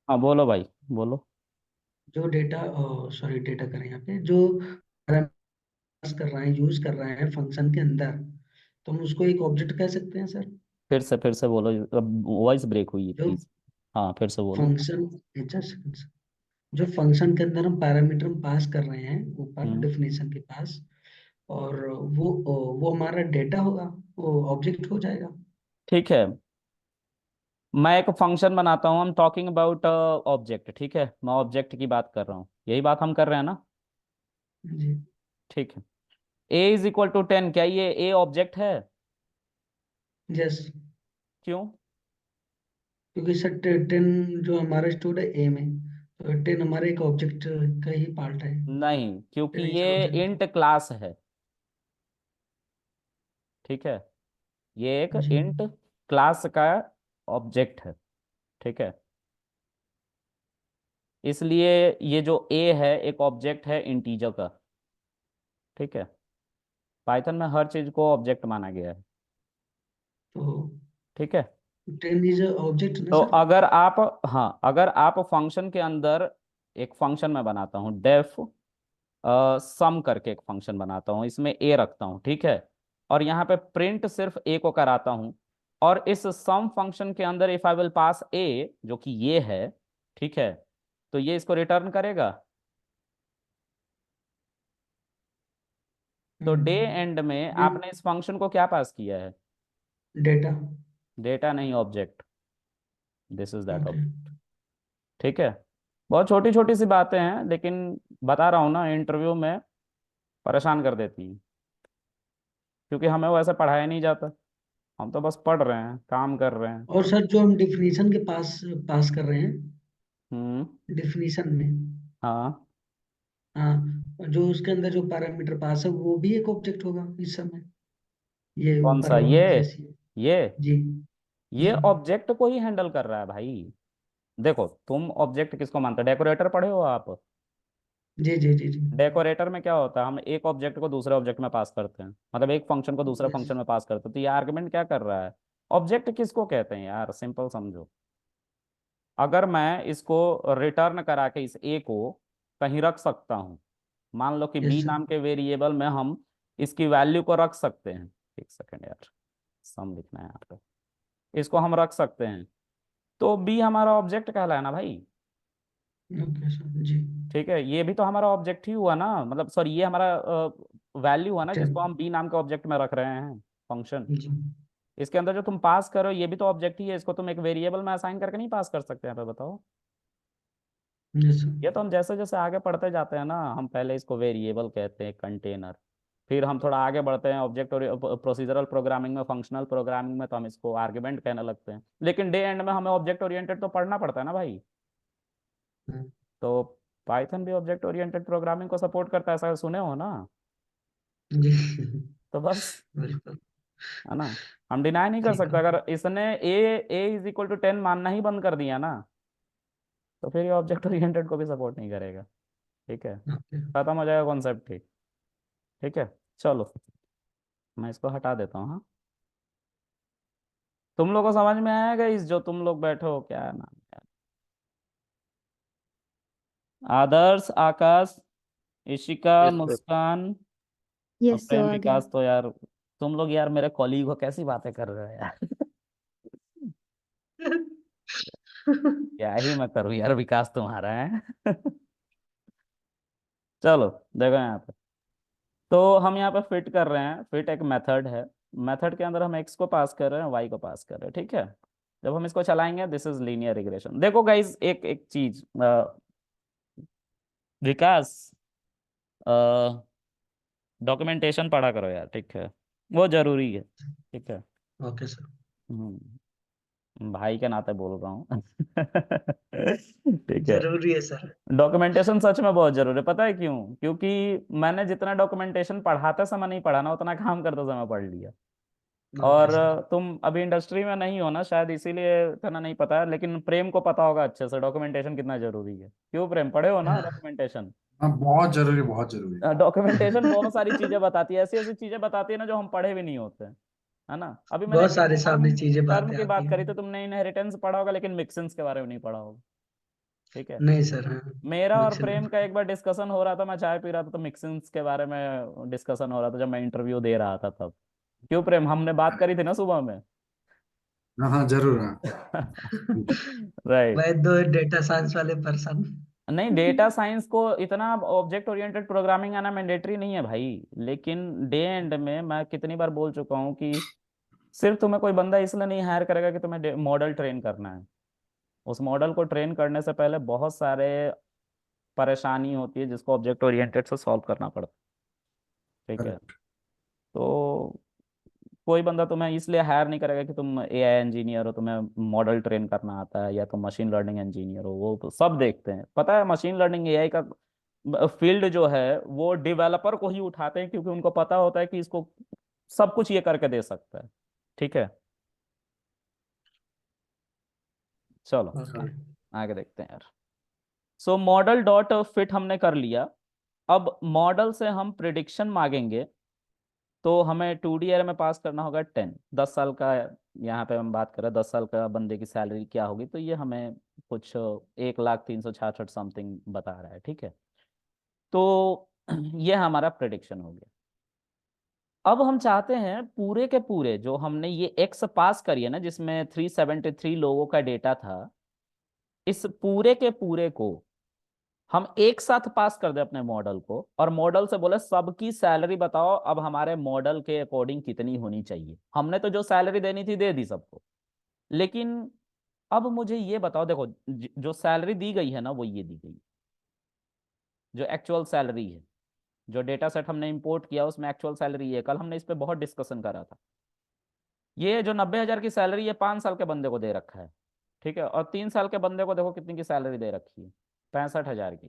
हाँ बोलो भाई, बोलो। जो डेटा, सॉरी डेटा करें यहाँ पे, जो पैरामीटर्स कर रहे हैं, यूज कर रहे हैं फंक्शन के अंदर, तो हम उसको एक ऑब्जेक्ट कह सकते हैं सर। फिर से बोलो, वॉइस ब्रेक हुई है जो प्लीज। हाँ फिर से बोलो। फंक्शन, जो फंक्शन के अंदर हम पैरामीटर पास कर रहे हैं ऊपर हम्म। डेफिनेशन के पास, और वो हमारा डेटा होगा, वो ऑब्जेक्ट हो जाएगा। ठीक है, मैं एक फंक्शन बनाता हूँ, हम टॉकिंग अबाउट ऑब्जेक्ट, ठीक है, मैं ऑब्जेक्ट की बात कर रहा हूँ, यही बात हम कर रहे हैं ना। जी। ठीक है। a = 10, क्या ये a ऑब्जेक्ट है? यस। क्यों? क्योंकि सर 10 जो हमारा स्टोर है ए में, तो 10 हमारे एक ऑब्जेक्ट का ही पार्ट है। नहीं, क्योंकि 10 इज ये ऑब्जेक्ट। इंट क्लास है। ठीक है, ये एक जी। इंट क्लास का ऑब्जेक्ट है। ठीक है, इसलिए ये जो a है एक ऑब्जेक्ट है इंटीजर का। ठीक है, पाइथन में हर चीज को ऑब्जेक्ट माना गया है। तो ठीक है, 10 इज ऑब्जेक्ट ना तो सर। अगर आप, हाँ अगर आप फंक्शन के अंदर, एक फंक्शन में बनाता हूँ डेफ सम करके, एक फंक्शन बनाता हूँ, इसमें ए रखता हूँ, ठीक है, और यहाँ पे प्रिंट सिर्फ ए को कराता हूँ, और इस सम फंक्शन के अंदर इफ आई विल पास ए, जो कि ये है, ठीक है, तो ये इसको रिटर्न करेगा। तो डे एंड में जी। आपने इस फंक्शन को क्या पास किया है? डेटा। डेटा नहीं, object. This is that okay. Object. ठीक है, बहुत छोटी छोटी सी बातें हैं, लेकिन बता रहा हूँ ना, इंटरव्यू में परेशान कर देती हैं, क्योंकि हमें वैसे पढ़ाया नहीं जाता, हम तो बस पढ़ रहे हैं, काम कर रहे हैं। और सर जो हम डिफिनीशन के पास पास कर रहे हैं, हम्म। डिफिनीशन में, हाँ। हाँ, जो उसके अंदर जो पैरामीटर पास है वो भी एक ऑब्जेक्ट होगा इस समय, ये कौन ऊपर सा वाला जैसी। ये जी। ये जी। ऑब्जेक्ट को ही हैंडल कर रहा है भाई। देखो, तुम ऑब्जेक्ट किसको मानते हो? डेकोरेटर पढ़े हो आप? जी। जी। जी। जी। डेकोरेटर में क्या होता है, हम एक ऑब्जेक्ट को दूसरे ऑब्जेक्ट में पास करते हैं, मतलब एक फंक्शन को दूसरे यस। फंक्शन में पास करते हैं, तो ये आर्गुमेंट क्या कर रहा है? ऑब्जेक्ट किसको कहते हैं यार, सिंपल समझो। अगर मैं इसको रिटर्न करा के इस ए को कहीं रख सकता हूँ, मान लो कि यस बी सर। नाम के वेरिएबल में हम इसकी वैल्यू को रख सकते हैं। एक सेकेंड यार, सम लिखना है यहाँ पे, इसको हम रख सकते हैं, तो बी हमारा ऑब्जेक्ट कहलाया ना भाई। Okay sir. जी। ठीक है, ये भी तो हमारा ऑब्जेक्ट ही हुआ ना, मतलब सॉरी, ये हमारा वैल्यू हुआ ना, 10। जिसको हम बी नाम के ऑब्जेक्ट में रख रहे हैं, फंक्शन। जी। इसके अंदर जो तुम पास करो ये भी तो ऑब्जेक्ट ही है, इसको तुम एक वेरिएबल में असाइन करके नहीं पास कर सकते, यहाँ पे बताओ। Yes sir. ये तो हम जैसे जैसे आगे पढ़ते जाते हैं ना, हम पहले इसको वेरिएबल कहते हैं, कंटेनर, फिर हम थोड़ा आगे बढ़ते हैं ऑब्जेक्ट और प्रोसीजरल प्रोग्रामिंग में, फंक्शनल प्रोग्रामिंग में, तो हम इसको आर्गुमेंट कहने लगते हैं, लेकिन डे एंड में हमें ऑब्जेक्ट ओरिएंटेड तो पढ़ना पड़ता है ना भाई। हाँ, तो पाइथन भी ऑब्जेक्ट ओरिएंटेड प्रोग्रामिंग को सपोर्ट करता है, ऐसा सुने हो ना? जी। तो बस, बिल्कुल। है ना, हम डिनाई नहीं कर ठीक सकते, है। अगर इसने a = 10 मानना ही बंद कर दिया ना, तो फिर ये ऑब्जेक्ट ओरिएंटेड को भी सपोर्ट नहीं करेगा। ठीक है, ओके। खत्म हो जाएगा कॉन्सेप्ट ही। ठीक है, चलो, मैं इसको हटा देता हूँ, हाँ। तुम लोग को समझ में आएगा, इस जो तुम लोग बैठे हो, क्या है नाम यार? आदर्श, आकाश, इशिका, यस सर। मुस्कान और यस सर प्रेम आ गया। विकास, तो यार तुम लोग यार मेरे कॉलीग हो, कैसी बातें कर रहे हो यार? क्या ही मैं करूँ यार, विकास तुम्हारा है। चलो, देखो यहाँ पे, तो हम यहाँ पे फिट कर रहे हैं, फिट एक मेथड है, मेथड के अंदर हम एक्स को पास कर रहे हैं, वाई को पास कर रहे हैं, ठीक है। जब हम इसको चलाएंगे, दिस इज लीनियर रिग्रेशन। देखो गाइज, एक एक चीज, विकास, डॉक्यूमेंटेशन पढ़ा करो यार, ठीक है, वो जरूरी है, ठीक है। Okay sir. भाई के नाते बोल रहा हूँ। ठीक है, जरूरी है सर। डॉक्यूमेंटेशन सच में बहुत जरूरी है, पता है क्यों? क्योंकि मैंने जितना डॉक्यूमेंटेशन पढ़ाते समय नहीं पढ़ा ना, उतना काम करते समय पढ़ लिया। ओके और सर। तुम अभी इंडस्ट्री में नहीं हो ना शायद, इसीलिए इतना नहीं पता है, लेकिन प्रेम को पता होगा अच्छे से डॉक्यूमेंटेशन कितना जरूरी है। क्यों प्रेम, पढ़े हो ना हाँ। डॉक्यूमेंटेशन? हाँ, बहुत जरूरी, बहुत जरूरी। डॉक्यूमेंटेशन बहुत सारी चीजें बताती है, ऐसी ऐसी चीजें बताती है ना जो हम पढ़े भी नहीं होते हैं, है ना। अभी मैंने बहुत सारे सामने टर्म चीजें टर्म बातें की आती बात हैं। करी, तो तुमने इनहेरिटेंस पढ़ा होगा, लेकिन मिक्सिंस के बारे में नहीं पढ़ा होगा। ठीक है। नहीं सर, हाँ। मेरा और मिक्सिंग। प्रेम का एक बार डिस्कशन हो रहा था, मैं चाय पी रहा था तो मिक्सिंग्स के बारे में डिस्कशन हो रहा था जब मैं इंटरव्यू दे रहा था तब। क्यों प्रेम, हमने बात करी थी ना सुबह में। हाँ हाँ जरूर हाँ। राइट। वह दो डेटा साइंस वाले पर्सन। नहीं, डेटा साइंस को इतना ऑब्जेक्ट ओरिएंटेड प्रोग्रामिंग आना मैंडेटरी नहीं है भाई। लेकिन डे एंड में मैं कितनी बार बोल चुका हूँ कि सिर्फ तुम्हें कोई बंदा इसलिए नहीं हायर करेगा कि तुम्हें मॉडल ट्रेन करना है। उस मॉडल को ट्रेन करने से पहले बहुत सारे परेशानी होती है जिसको ऑब्जेक्ट ओरिएंटेड से सॉल्व करना पड़ता है। ठीक है। करेक्ट। तो कोई बंदा तुम्हें इसलिए हायर नहीं करेगा कि तुम एआई इंजीनियर हो, तुम्हें मॉडल ट्रेन करना आता है, या तुम मशीन लर्निंग इंजीनियर हो। वो तो सब देखते हैं, पता है मशीन लर्निंग एआई का फील्ड जो है वो डेवलपर को ही उठाते हैं, क्योंकि उनको पता होता है कि इसको सब कुछ ये करके दे सकता है। ठीक है। चलो ओके। आगे देखते हैं यार। सो मॉडल डॉट फिट हमने कर लिया। अब मॉडल से हम प्रिडिक्शन मांगेंगे। तो हमें 2D एरे में पास करना होगा 10, 10 साल का। यहाँ पे हम बात कर रहे हैं 10 साल का बंदे की सैलरी क्या होगी, तो ये हमें कुछ 1,03,66 समथिंग बता रहा है। ठीक है। तो ये हमारा प्रिडिक्शन हो गया। अब हम चाहते हैं पूरे के पूरे जो हमने ये एक्स पास करी है ना, जिसमें 373 लोगों का डेटा था, इस पूरे के पूरे को हम एक साथ पास कर दे अपने मॉडल को, और मॉडल से बोले सबकी सैलरी बताओ अब हमारे मॉडल के अकॉर्डिंग कितनी होनी चाहिए। हमने तो जो सैलरी देनी थी दे दी सबको, लेकिन अब मुझे ये बताओ, देखो जो सैलरी दी गई है ना वो ये दी गई है, जो एक्चुअल सैलरी है। जो डेटा सेट हमने इंपोर्ट किया उसमें एक्चुअल सैलरी है, कल हमने इस पे बहुत डिस्कशन करा था। ये जो 90,000 की सैलरी है 5 साल के बंदे को दे रखा है। ठीक है। और 3 साल के बंदे को देखो कितनी की सैलरी दे रखी है, 65,000 की।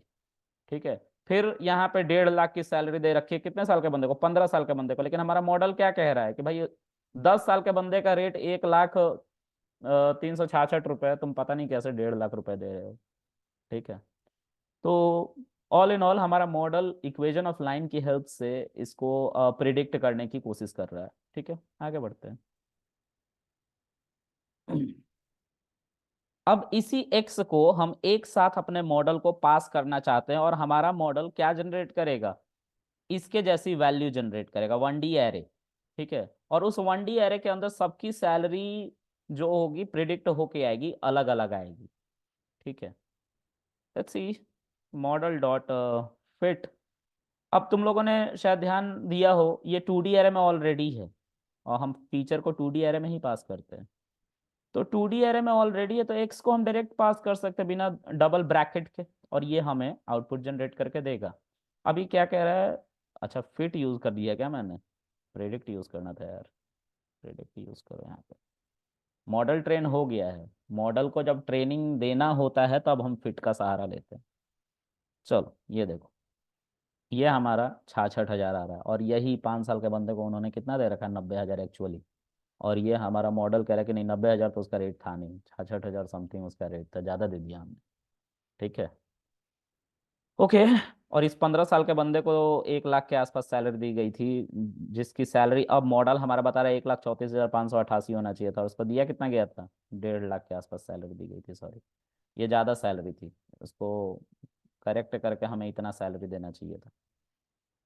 ठीक है। फिर यहाँ पे 1.5 लाख की सैलरी दे रखी है कितने साल के बंदे को, 15 साल के बंदे को। लेकिन हमारा मॉडल क्या कह रहा है कि भाई 10 साल के बंदे का रेट 1,03,66 रुपए, तुम पता नहीं कैसे 1.5 लाख रुपए दे रहे हो। ठीक है। तो ऑल इन ऑल हमारा मॉडल इक्वेशन ऑफ लाइन की हेल्प से इसको प्रिडिक्ट करने की कोशिश कर रहा है। ठीक है, आगे बढ़ते हैं। अब इसी x को हम एक साथ अपने मॉडल को पास करना चाहते हैं, और हमारा मॉडल क्या जनरेट करेगा, इसके जैसी वैल्यू जनरेट करेगा, 1D एरे। ठीक है। और उस 1D एरे के अंदर सबकी सैलरी जो होगी प्रिडिक्ट होके आएगी, अलग अलग आएगी। ठीक है। Let's see model dot fit. अब तुम लोगों ने शायद ध्यान दिया हो ये 2D एरे में ऑलरेडी है, और हम फीचर को 2D एरे में ही पास करते हैं। तो 2D एरे में ऑलरेडी है तो x को हम डायरेक्ट पास कर सकते हैं बिना डबल ब्रैकेट के, और ये हमें आउटपुट जनरेट करके देगा। अभी क्या कह रहा है, अच्छा फिट यूज कर दिया क्या मैंने, प्रेडिक्ट यूज करना था यार। प्रेडिक्ट यूज करो यहाँ पे। मॉडल ट्रेन हो गया है, मॉडल को जब ट्रेनिंग देना होता है तब हम फिट का सहारा लेते हैं। चलो ये देखो, ये हमारा 66,000 आ रहा है, और यही 5 साल के बंदे को उन्होंने कितना दे रखा है, 90,000 एक्चुअली। और ये हमारा मॉडल कह रहा है कि नहीं 90,000 तो उसका रेट था नहीं, 66,000 समथिंग उसका रेट था, ज़्यादा दे दिया हमने। ठीक है। ओके। और इस 15 साल के बंदे को 1 लाख के आसपास सैलरी दी गई थी, जिसकी सैलरी अब मॉडल हमारा बता रहा है 1,34,588 होना चाहिए था, उसको दिया कितना गया था, 1.5 लाख के आसपास सैलरी दी गई थी, सॉरी। ये ज़्यादा सैलरी थी, उसको करेक्ट करके हमें इतना सैलरी देना चाहिए था।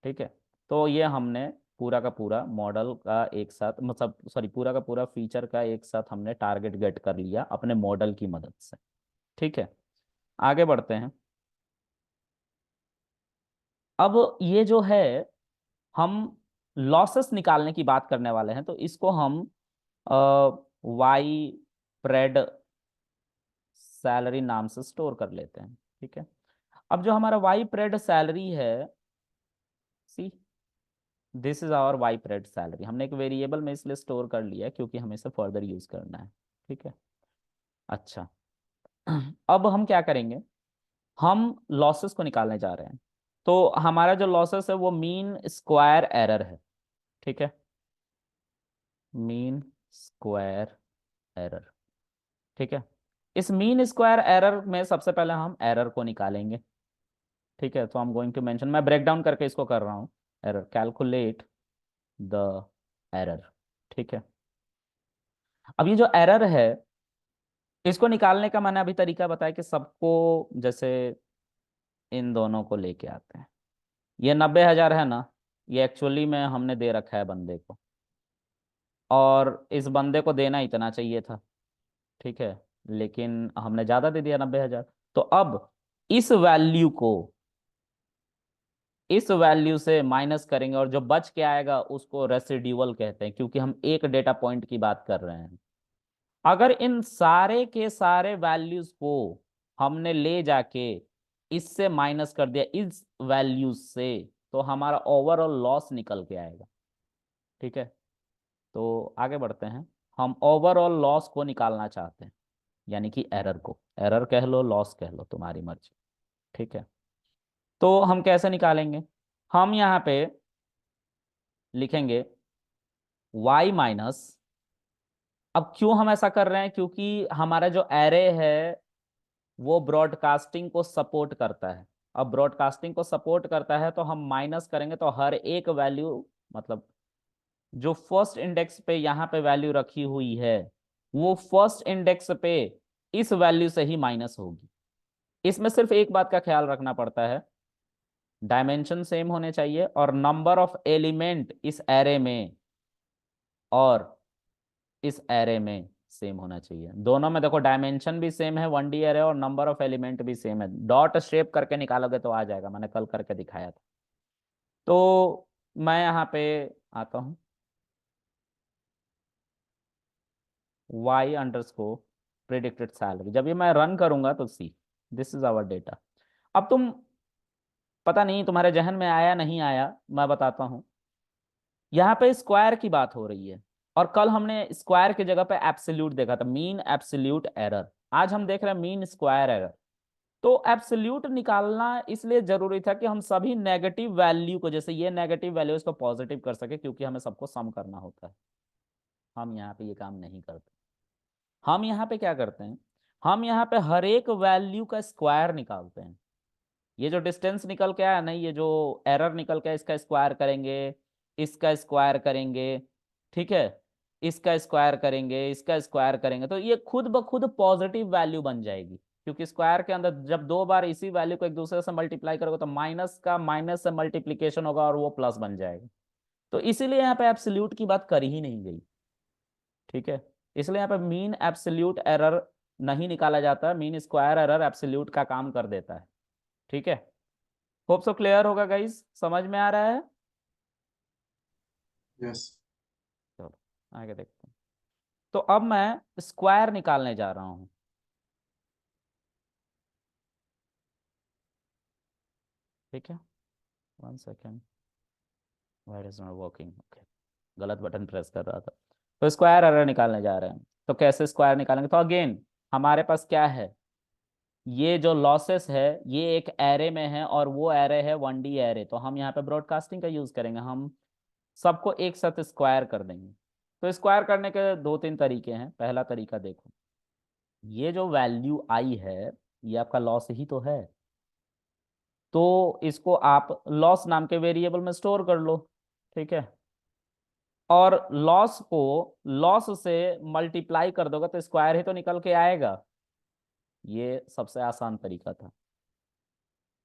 ठीक है। तो ये हमने पूरा का पूरा मॉडल का एक साथ, मतलब सॉरी पूरा का पूरा फीचर का एक साथ हमने टारगेट गेट कर लिया अपने मॉडल की मदद से। ठीक है, आगे बढ़ते हैं। अब ये जो है, हम लॉसेस निकालने की बात करने वाले हैं, तो इसको हम वाई प्रेड सैलरी नाम से स्टोर कर लेते हैं। ठीक है। अब जो हमारा वाई प्रेड सैलरी है, see this is our Y pred salary, हमने एक वेरिएबल में इसलिए स्टोर कर लिया है क्योंकि हमें इसे फर्दर यूज करना है। ठीक है। अच्छा, अब हम क्या करेंगे, हम लॉसेस को निकालने जा रहे हैं। तो हमारा जो लॉसेस है वो मीन स्क्वायर एरर है। ठीक है, मीन स्क्वायर एरर। ठीक है। इस मीन स्क्वायर एरर में सबसे पहले हम एरर को निकालेंगे। ठीक है। तो हम गोइंग टू मेंशन, मैं ब्रेक डाउन करके इसको कर रहा हूँ। Error, calculate the error. ठीक है। अब ये जो एरर है इसको निकालने का मैंने अभी तरीका बताया कि सबको, जैसे इन दोनों को लेके आते हैं। ये 90,000 है ना, ये एक्चुअली में हमने दे रखा है बंदे को, और इस बंदे को देना इतना चाहिए था, ठीक है, लेकिन हमने ज्यादा दे दिया 90,000। तो अब इस वैल्यू को इस वैल्यू से माइनस करेंगे और जो बच के आएगा उसको रेसिड्यूअल कहते हैं, क्योंकि हम एक डेटा पॉइंट की बात कर रहे हैं। अगर इन सारे के सारे वैल्यूज को हमने ले जाके इससे माइनस कर दिया इस वैल्यूज से, तो हमारा ओवरऑल लॉस निकल के आएगा, ठीक है। तो आगे बढ़ते हैं। हम ओवरऑल लॉस को निकालना चाहते हैं, यानी कि एरर को, एरर कह लो लॉस कह लो, तुम्हारी मर्जी, ठीक है। तो हम कैसे निकालेंगे? हम यहाँ पे लिखेंगे y माइनस, अब क्यों हम ऐसा कर रहे हैं? क्योंकि हमारा जो एरे है वो ब्रॉडकास्टिंग को सपोर्ट करता है। अब ब्रॉडकास्टिंग को सपोर्ट करता है तो हम माइनस करेंगे तो हर एक वैल्यू, मतलब जो फर्स्ट इंडेक्स पे यहाँ पे वैल्यू रखी हुई है वो फर्स्ट इंडेक्स पे इस वैल्यू से ही माइनस होगी। इसमें सिर्फ एक बात का ख्याल रखना पड़ता है, डायमेंशन सेम होने चाहिए और नंबर ऑफ एलिमेंट इस एरे में और इस एरे में सेम होना चाहिए। दोनों में देखो डायमेंशन भी सेम है 1D एरे और नंबर ऑफ एलिमेंट भी सेम है। डॉट शेप करके निकालोगे तो आ जाएगा, मैंने कल करके दिखाया था। तो मैं यहाँ पे आता हूँ, y अंडरस्कोर प्रिडिक्टेड सैलरी, जब ये मैं रन करूंगा तो see this is our data. अब तुम, पता नहीं तुम्हारे जहन में आया नहीं आया, मैं बताता हूँ। यहाँ पे स्क्वायर की बात हो रही है और कल हमने स्क्वायर की जगह पे एब्सोल्यूट देखा था, मीन एब्सोल्यूट एरर। आज हम देख रहे हैं मीन स्क्वायर एरर। तो एब्सोल्यूट निकालना इसलिए जरूरी था कि हम सभी नेगेटिव वैल्यू को, जैसे ये नेगेटिव वैल्यू, इसको पॉजिटिव कर सके, क्योंकि हमें सबको सम करना होता है। हम यहाँ पे ये काम नहीं करते। हम यहाँ पे क्या करते हैं? हम यहाँ पे हर एक वैल्यू का स्क्वायर निकालते हैं। ये जो डिस्टेंस निकल के आया ना, ये जो एरर निकल के आया, इसका स्क्वायर करेंगे, इसका स्क्वायर करेंगे, ठीक है, इसका स्क्वायर करेंगे, इसका स्क्वायर करेंगे, तो ये खुद ब खुद पॉजिटिव वैल्यू बन जाएगी। क्योंकि स्क्वायर के अंदर जब दो बार इसी वैल्यू को एक दूसरे से मल्टीप्लाई करोगे तो माइनस का माइनस से मल्टीप्लीकेशन होगा और वो प्लस बन जाएगा। तो इसीलिए यहाँ पे एब्सोल्यूट की बात करी ही नहीं गई, ठीक है। इसलिए यहाँ पे मीन एब्सोल्यूट एरर नहीं निकाला जाता, मीन स्क्वायर एरर एब्सोल्यूट का काम कर देता है, ठीक है। होप सो क्लियर होगा गाइस, समझ में आ रहा है? यस। चलो आगे देखते हैं। तो अब मैं स्क्वायर निकालने जा रहा हूं, ठीक है। 1 second, why is not working, okay, गलत बटन प्रेस कर रहा था। तो स्क्वायर एरर निकालने जा रहे हैं, तो कैसे स्क्वायर निकालेंगे? तो अगेन हमारे पास क्या है, ये जो लॉसेस है ये एक एरे में है और वो एरे है 1D एरे, तो हम यहाँ पे ब्रॉडकास्टिंग का यूज करेंगे, हम सबको एक साथ स्क्वायर कर देंगे। तो स्क्वायर करने के दो तीन तरीके हैं। पहला तरीका देखो, ये जो वैल्यू आई है ये आपका लॉस ही तो है, तो इसको आप लॉस नाम के वेरिएबल में स्टोर कर लो, ठीक है। और लॉस को लॉस से मल्टीप्लाई कर दोगे तो स्क्वायर ही तो निकल के आएगा। ये सबसे आसान तरीका था,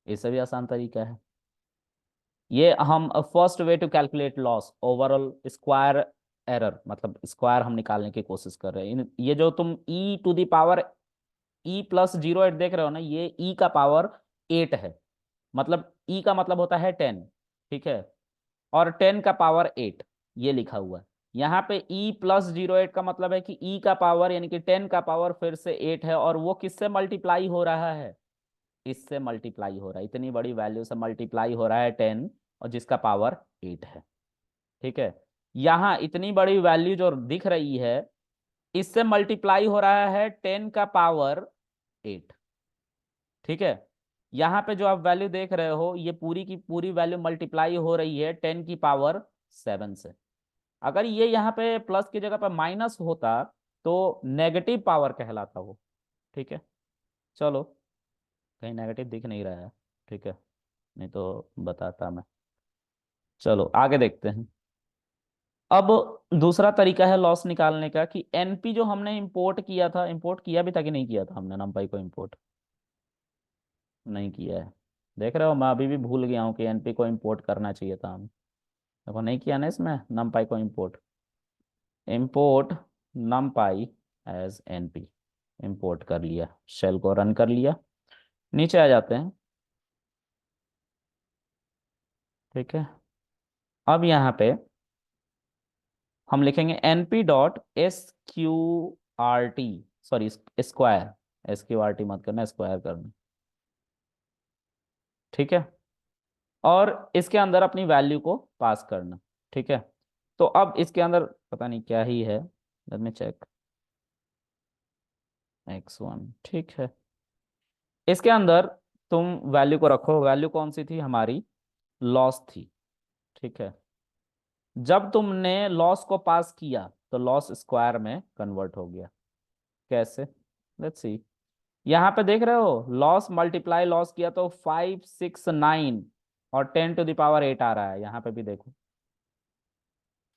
इससे भी आसान तरीका है। ये हम first way to calculate loss overall square error, मतलब स्क्वायर हम निकालने की कोशिश कर रहे हैं। ये जो तुम ई टू दी पावर E+08 देख रहे हो ना, ये ई का पावर 8 है, मतलब ई का मतलब होता है 10, ठीक है, और 10 का पावर 8 ये लिखा हुआ है। यहाँ पे E+08 का मतलब है कि ई का पावर यानी कि 10 का पावर फिर से 8 है, और वो किससे मल्टीप्लाई हो रहा है? इससे मल्टीप्लाई हो रहा है, इतनी बड़ी वैल्यू से मल्टीप्लाई हो रहा है 10, और जिसका पावर 8 है, ठीक है। यहाँ इतनी बड़ी वैल्यू जो दिख रही है इससे मल्टीप्लाई हो रहा है 10 का पावर 8, ठीक है। यहाँ पे जो आप वैल्यू देख रहे हो ये पूरी की पूरी वैल्यू मल्टीप्लाई हो रही है 10 की पावर 7 से। अगर ये यहाँ पे प्लस की जगह पे माइनस होता तो नेगेटिव पावर कहलाता वो, ठीक है। चलो, कहीं नेगेटिव दिख नहीं रहा है, ठीक है, नहीं तो बताता मैं। चलो आगे देखते हैं। अब दूसरा तरीका है लॉस निकालने का कि एनपी जो हमने इंपोर्ट किया था, इंपोर्ट किया भी था कि नहीं किया था हमने नंपाई को इंपोर्ट? नहीं किया है। देख रहे हो, मैं अभी भी भूल गया हूँ कि एनपी को इंपोर्ट करना चाहिए था हम। देखो नहीं किया ना इसमें नंपाई को import. Import NumPy as NP, import कर लिया, शेल को रन कर लिया, नीचे आ जाते हैं। ठीक है, अब यहाँ पे हम लिखेंगे np dot S Q R T, sorry square, S Q R T मत करना, स्क्वायर करना। ठीक है, और इसके अंदर अपनी वैल्यू को पास करना। ठीक है, तो अब इसके अंदर पता नहीं क्या ही है, लेट मी चेक। x1, ठीक है, इसके अंदर तुम वैल्यू को रखो। वैल्यू कौन सी थी हमारी? लॉस थी। ठीक है, जब तुमने लॉस को पास किया तो लॉस स्क्वायर में कन्वर्ट हो गया। कैसे? Let's see. यहाँ पे देख रहे हो, लॉस मल्टीप्लाई लॉस किया तो 569 और 10⁸ आ रहा है। यहाँ पे भी देखो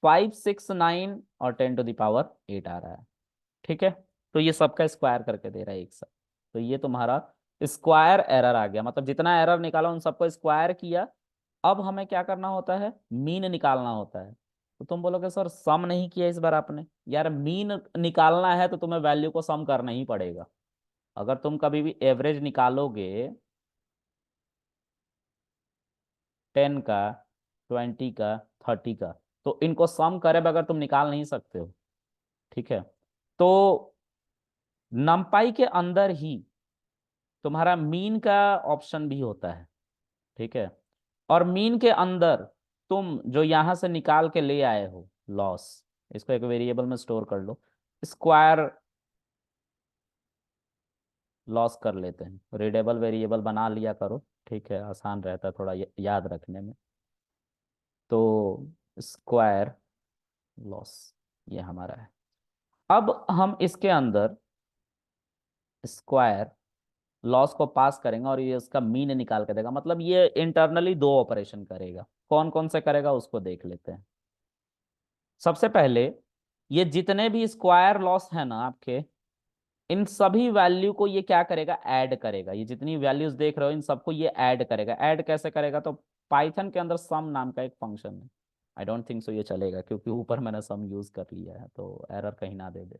569 और 10⁸ आ रहा है। ठीक है, तो ये सबका स्क्वायर करके दे रहा है एक साथ। तो ये तुम्हारा स्क्वायर एरर आ गया, मतलब जितना एरर निकाला उन सबको स्क्वायर किया। अब हमें क्या करना होता है? मीन निकालना होता है। तो तुम बोलोगे सर सम नहीं किया इस बार आपने। यार मीन निकालना है तो तुम्हें वैल्यू को सम करना ही पड़ेगा। अगर तुम कभी भी एवरेज निकालोगे 10 का, 20 का, 30 का, तो इनको सम करे बगैर तुम निकाल नहीं सकते हो। ठीक है, तो नंपाई के अंदर ही तुम्हारा मीन का ऑप्शन भी होता है। ठीक है, और मीन के अंदर तुम जो यहां से निकाल के ले आए हो लॉस, इसको एक वेरिएबल में स्टोर कर लो, स्क्वायर लॉस कर लेते हैं, रीडेबल वेरिएबल बना लिया करो। ठीक है, आसान रहता है थोड़ा याद रखने में। तो स्क्वायर लॉस ये हमारा है। अब हम इसके अंदर स्क्वायर लॉस को पास करेंगे और ये इसका मीन निकाल के देगा। मतलब ये इंटरनली दो ऑपरेशन करेगा। कौन कौन से करेगा उसको देख लेते हैं। सबसे पहले ये जितने भी स्क्वायर लॉस है ना आपके, इन सभी वैल्यू को ये क्या करेगा? ऐड करेगा। ये जितनी वैल्यूज देख रहे हो इन सबको ये ऐड करेगा। ऐड कैसे करेगा? तो पाइथन के अंदर सम नाम का एक फंक्शन है। आई डोंट थिंक सो ये चलेगा क्योंकि ऊपर मैंने सम यूज कर लिया है, तो एरर कहीं ना दे दे।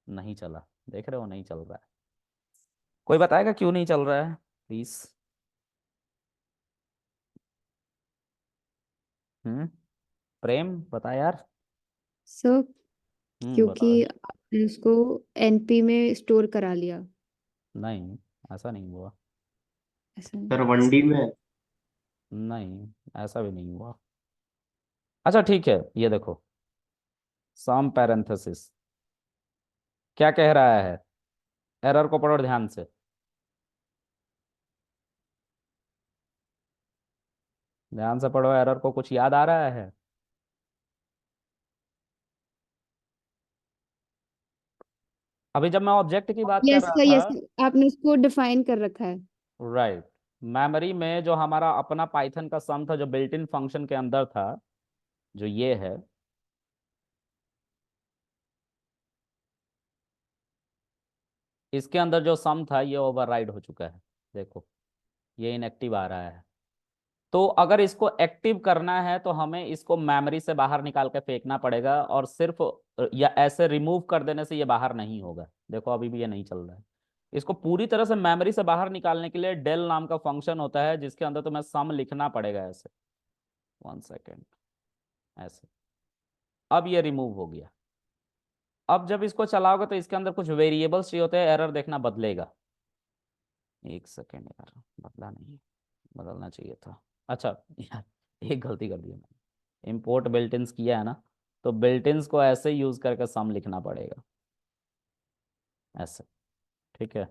नहीं चला, देख रहे हो नहीं चल रहा है। कोई बताएगा क्यों नहीं चल रहा है प्लीज? प्रेम बता यार। सर क्योंकि बताओ। आपने उसको एनपी में स्टोर करा लिया। नहीं, ऐसा नहीं हुआ। ऐसा नहीं। सर 1D में। नहीं, ऐसा भी नहीं हुआ। अच्छा ठीक है, ये देखो सम पैरेंथेसिस क्या कह रहा है? एरर को पढ़ो ध्यान से। ध्यान से पढ़ो, एरर को कुछ याद आ रहा है? अभी जब मैं ऑब्जेक्ट की बात कर यस रहा सर, था, यस, आपने उसको डिफाइन कर रखा है। राइट, मेमोरी में जो हमारा अपना पाइथन का सम था जो बिल्ट इन फंक्शन के अंदर था, जो ये है, इसके अंदर जो सम था ये ओवरराइड हो चुका है। देखो ये इनएक्टिव आ रहा है। तो अगर इसको एक्टिव करना है तो हमें इसको मेमोरी से बाहर निकाल के फेंकना पड़ेगा, और सिर्फ या ऐसे रिमूव कर देने से ये बाहर नहीं होगा। देखो अभी भी ये नहीं चल रहा है। इसको पूरी तरह से मेमोरी से बाहर निकालने के लिए डेल नाम का फंक्शन होता है जिसके अंदर तुम्हें सम लिखना पड़ेगा ऐसे। 1 सेकेंड, ऐसे। अब ये रिमूव हो गया। अब जब इसको चलाओगे तो इसके अंदर कुछ वेरिएबल्स चाहिए होते हैं, एरर देखना बदलेगा। 1 सेकेंड यार, बदला नहीं, बदलना चाहिए था। अच्छा यार, एक गलती कर दी मैंने, इम्पोर्ट बिल्टिन्स किया है ना, तो बिल्टिन्स को ऐसे यूज करके सम लिखना पड़ेगा ऐसे। ठीक है,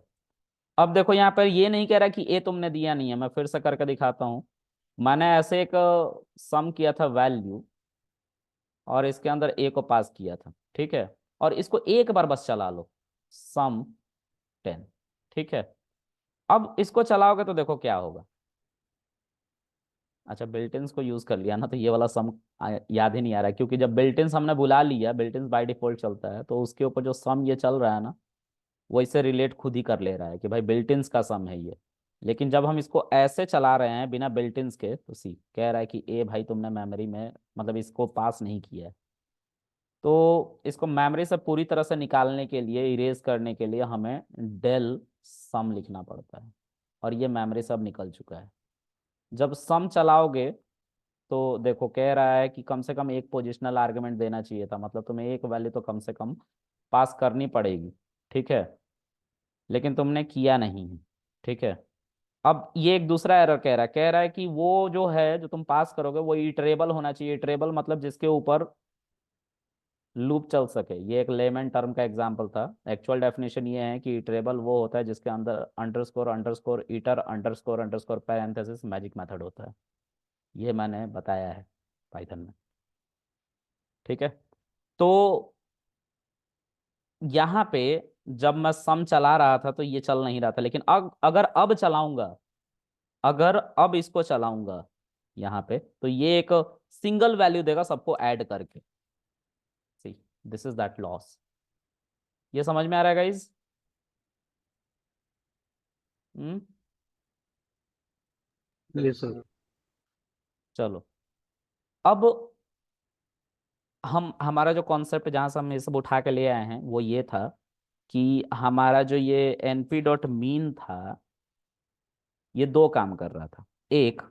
अब देखो यहाँ पर ये नहीं कह रहा कि ए तुमने दिया नहीं है, मैं फिर से करके दिखाता हूँ। मैंने ऐसे एक सम किया था वैल्यू, और इसके अंदर ए को पास किया था। ठीक है, और इसको एक बार बस चला लो, सम 10। ठीक है, अब इसको चलाओगे तो देखो क्या होगा। अच्छा, बिल्ट-इन्स को यूज कर लिया ना, तो ये वाला सम याद ही नहीं आ रहा है, क्योंकि जब बिल्ट-इन्स हमने बुला लिया, बिल्ट-इन्स बाय डिफॉल्ट चलता है, तो उसके ऊपर जो सम ये चल रहा है ना, वो इससे रिलेट खुद ही कर ले रहा है कि भाई बिल्ट-इन्स का सम है ये। लेकिन जब हम इसको ऐसे चला रहे हैं बिना बिल्ट-इन्स के, तो सी कह रहा है कि ए भाई तुमने मेमोरी में मतलब इसको पास नहीं किया है। तो इसको मेमोरी से पूरी तरह से निकालने के लिए, इरेज करने के लिए हमें डेल सम लिखना पड़ता है, और ये मेमोरी से अब निकल चुका है। जब सम चलाओगे तो देखो कह रहा है कि कम से कम एक पोजिशनल आर्गुमेंट देना चाहिए था, मतलब तुम्हें एक वैल्यू तो कम से कम पास करनी पड़ेगी, ठीक है, लेकिन तुमने किया नहीं है, ठीक है। अब ये एक दूसरा एरर कह रहा है कि वो जो है जो तुम पास करोगे वो इटरेबल होना चाहिए। इटरेबल मतलब जिसके ऊपर लूप चल सके। ये एक लेमन टर्म का एग्जांपल था। एक्चुअल डेफिनेशन ये है कि इटरेबल वो होता है जिसके अंदर underscore underscore eater underscore underscore parenthesis magic method होता है। ये मैंने बताया है पाइथन में, ठीक है। तो यहाँ पे जब मैं सम चला रहा था तो ये चल नहीं रहा था, लेकिन अगर अब चलाऊंगा, अगर अब इसको चलाऊंगा यहाँ पे, तो ये एक सिंगल वैल्यू देगा सबको ऐड करके। सी, दिस इज दैट लॉस। ये समझ में आ रहा है गाइज? हम्म। Yes sir. चलो, अब हम हमारा जो कॉन्सेप्ट जहां से हम ये सब उठा के ले आए हैं वो ये था कि हमारा जो ये np डॉट मीन था, ये दो काम कर रहा था। एक,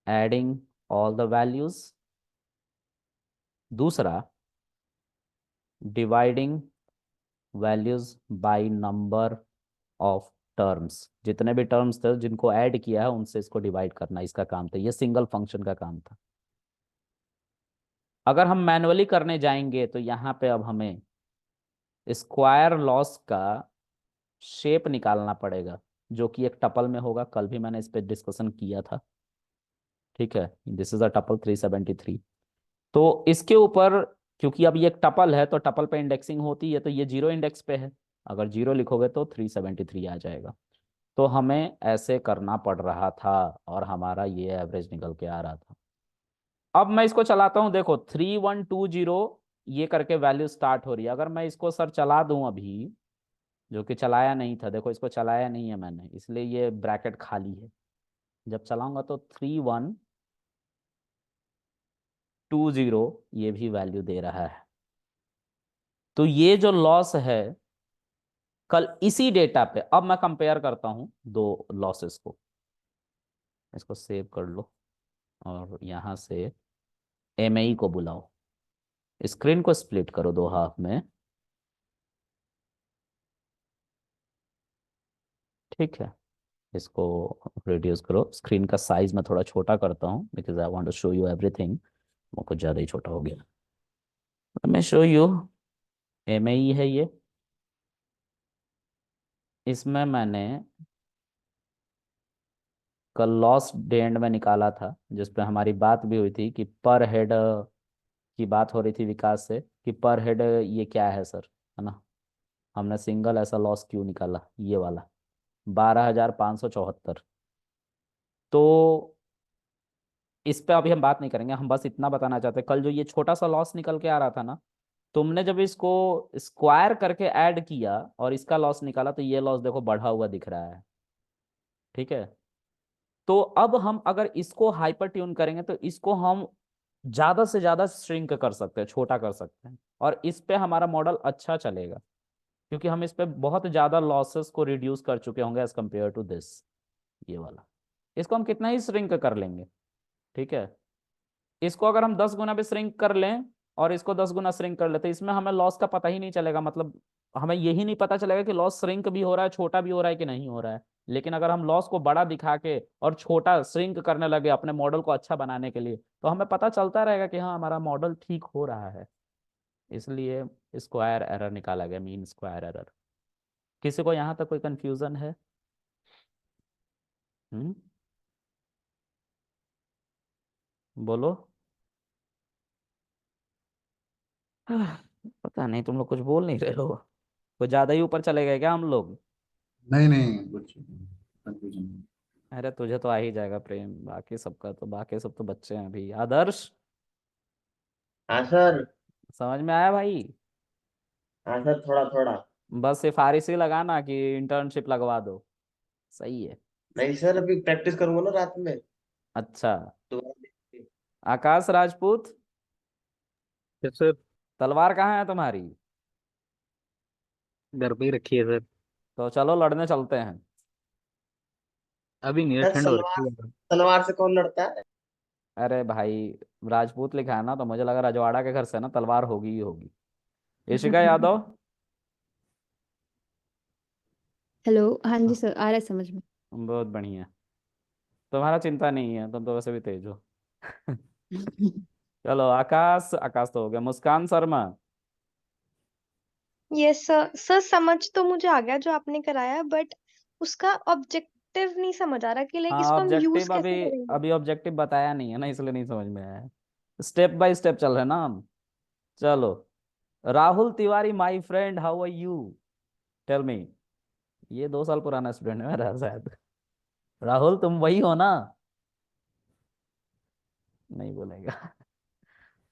एडिंग ऑल द वैल्यूज। दूसरा, dividing values by number of terms. जितने भी टर्म्स थे जिनको ऐड किया है उनसे इसको डिवाइड करना, इसका काम था। ये सिंगल फंक्शन का काम था। अगर हम मैनुअली करने जाएंगे तो यहाँ पे अब हमें स्क्वायर लॉस का शेप निकालना पड़ेगा, जो कि एक टपल में होगा। कल भी मैंने इस पर डिस्कशन किया था, ठीक है। This is a tuple 373। तो इसके ऊपर, क्योंकि अब ये एक टपल है तो टपल पे इंडेक्सिंग होती है, तो ये जीरो इंडेक्स पे है। अगर जीरो लिखोगे तो 373 आ जाएगा। तो हमें ऐसे करना पड़ रहा था और हमारा ये एवरेज निकल के आ रहा था। अब मैं इसको चलाता हूँ, देखो 3120 ये करके वैल्यू स्टार्ट हो रही है। अगर मैं इसको सर चला दूं अभी, जो कि चलाया नहीं था, देखो इसको चलाया नहीं है मैंने, इसलिए ये ब्रैकेट खाली है। जब चलाऊंगा तो 3120 ये भी वैल्यू दे रहा है। तो ये जो लॉस है कल इसी डेटा पे, अब मैं कंपेयर करता हूं दो लॉसेस को। इसको सेव कर लो और यहां से एमआई को बुलाओ। स्क्रीन को स्प्लिट करो दो हाफ में, ठीक है। इसको रिड्यूस करो। स्क्रीन का साइज मैं थोड़ा छोटा करता हूँ because I want to show you everything. वो कुछ ज़्यादा ही छोटा हो गया। मैं शो यू एमआई है ये। इसमें मैंने कल लॉस डे एंड में निकाला था, जिस पे हमारी बात भी हुई थी कि पर हेड की बात हो रही थी विकास से कि पर हेड ये क्या है सर, है ना। हमने सिंगल ऐसा लॉस क्यों निकाला, ये वाला 12,574। तो इस पे अभी हम बात नहीं करेंगे, हम बस इतना बताना चाहते हैं, कल जो ये छोटा सा लॉस निकल के आ रहा था ना, तुमने जब इसको स्क्वायर करके ऐड किया और इसका लॉस निकाला, तो ये लॉस देखो बढ़ा हुआ दिख रहा है, ठीक है। तो अब हम अगर इसको हाइपर ट्यून करेंगे तो इसको हम ज्यादा से ज्यादा श्रिंक कर सकते हैं, छोटा कर सकते हैं, और इस पे हमारा मॉडल अच्छा चलेगा, क्योंकि हम इस पे बहुत ज्यादा लॉसेस को रिड्यूस कर चुके होंगे एज कम्पेयर टू दिस, ये वाला। इसको हम कितना ही श्रिंक कर लेंगे, ठीक है। इसको अगर हम 10 गुना भी श्रिंक कर लें और इसको 10 गुना श्रिंक कर लेते, इसमें हमें लॉस का पता ही नहीं चलेगा। मतलब हमें यही नहीं पता चलेगा कि लॉस श्रिंक भी हो रहा है, छोटा भी हो रहा है कि नहीं हो रहा है। लेकिन अगर हम लॉस को बड़ा दिखा के और छोटा श्रिंक करने लगे अपने मॉडल को अच्छा बनाने के लिए, तो हमें पता चलता रहेगा कि हाँ हमारा मॉडल ठीक हो रहा है। इसलिए स्क्वायर एरर निकाला गया, मीन स्क्वायर एरर। किसी को यहाँ तक कोई कंफ्यूजन है? हम्म, बोलो। पता नहीं, तुम लोग कुछ बोल नहीं रहे हो। कुछ ज्यादा ही ऊपर चले गए क्या हम लोग? नहीं नहीं, कुछ कंफ्यूजन नहीं। अरे तुझे तो आ ही जाएगा प्रेम, बाकी सबका तो, बाकी सब तो बच्चे हैं अभी। आदर्श, हाँ सर। समझ में आया भाई? हाँ सर, थोड़ा थोड़ा। बस सिफारिश ही लगाना कि इंटर्नशिप लगवा दो। सही है। नहीं सर, अभी प्रैक्टिस करूंगा ना रात में, अच्छा। दोबारा देख के। आकाश राजपूत, यस सर। तलवार कहाँ है तुम्हारी? घर पे ही रखी है सर। तो चलो लड़ने चलते हैं। अभी नहीं है, सर ठंड हो रखी सलवार, है। सलवार से कौन लड़ता है? अरे भाई, राजपूत लिखा है ना, तो मुझे लगा रजवाड़ा के घर से ना तलवार होगी ही होगी। इशिका यादव। हेलो, हाँ जी सर, आ रहा है समझ में। बहुत बढ़िया। तुम्हारा चिंता नहीं है, तुम तो वैसे भी तेज हो। चलो आकाश, आकाश तो हो गया। Muskan Sharma. Yes sir. Sir समझ तो मुझे आ गया जो आपने कराया, बट उसका ऑब्जेक्टिव नहीं समझ आ रहा कि लाइक हाँ इसको हम यूज ऑब्जेक्टिव अभी, कैसे करेंगे। अभी ऑब्जेक्टिव बताया नहीं है ना, इसलिए नहीं समझ में आया। स्टेप बाय स्टेप चल रहे हैं ना हम। चलो, Rahul Tiwari my friend, how are you, tell me. ये 2 साल पुराना स्टूडेंट है मेरा शायद। राहुल तुम वही हो ना? नहीं बोलेगा।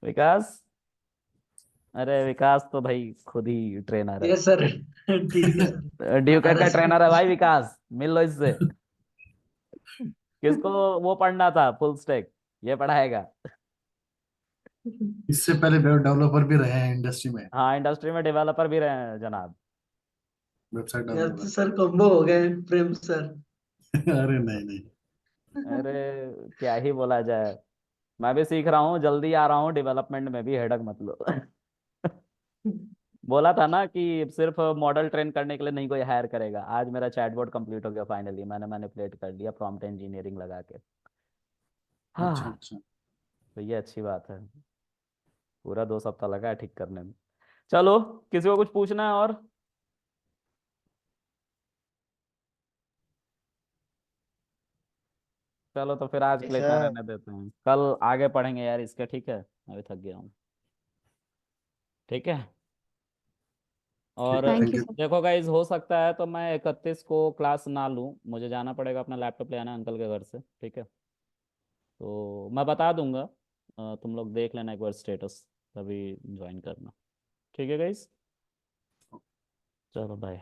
विकास। अरे विकास तो भाई खुद ही ट्रेनर यस सर। ठीक है है। सर। ड्यूकर का आदर्श ट्रेनर है भाई विकास, मिल लो इससे। किसको वो पढ़ना था, फुल स्टैक, ये पढ़ाएगा। इससे पहले वेब डेवलपर भी रहे हैं इंडस्ट्री में। हाँ इंडस्ट्री में डेवलपर भी रहे हैं जनाब। वेबसाइट यार तो डेवलपर। सर कॉम्बो हो गए प्रेम सर। अरे नहीं नहीं। अरे क्या ही बोला जाए, मैं भी सीख रहा हूँ, जल्दी आ रहा हूँ डेवलपमेंट में भी, हेडक मत लो। बोला था ना कि सिर्फ मॉडल ट्रेन करने के लिए नहीं कोई हायर करेगा। आज मेरा चैटबॉट कंप्लीट हो गया फाइनली, मैंने मैनिपुलेट कर लिया प्रॉम्प्ट इंजीनियरिंग लगा के। अच्छा हाँ, अच्छा। तो ये अच्छी बात है। पूरा 2 सप्ताह लगा है ठीक करने में। चलो, किसी को कुछ पूछना है और? चलो तो फिर आज के लिए इतना सर, रहने देते हैं, कल आगे पढ़ेंगे यार इसके, ठीक है? अभी थक गया हूँ। ठीक है। और ठीक है, thank thank you you. Sir. देखो गाइज, हो सकता है तो मैं 31 को क्लास ना लूँ, मुझे जाना पड़ेगा, अपना लैपटॉप ले आना अंकल के घर से, ठीक है? तो मैं बता दूंगा, तुम लोग देख लेना एक बार स्टेटस, तभी ज्वाइन करना। ठीक है गाइज, चलो बाय।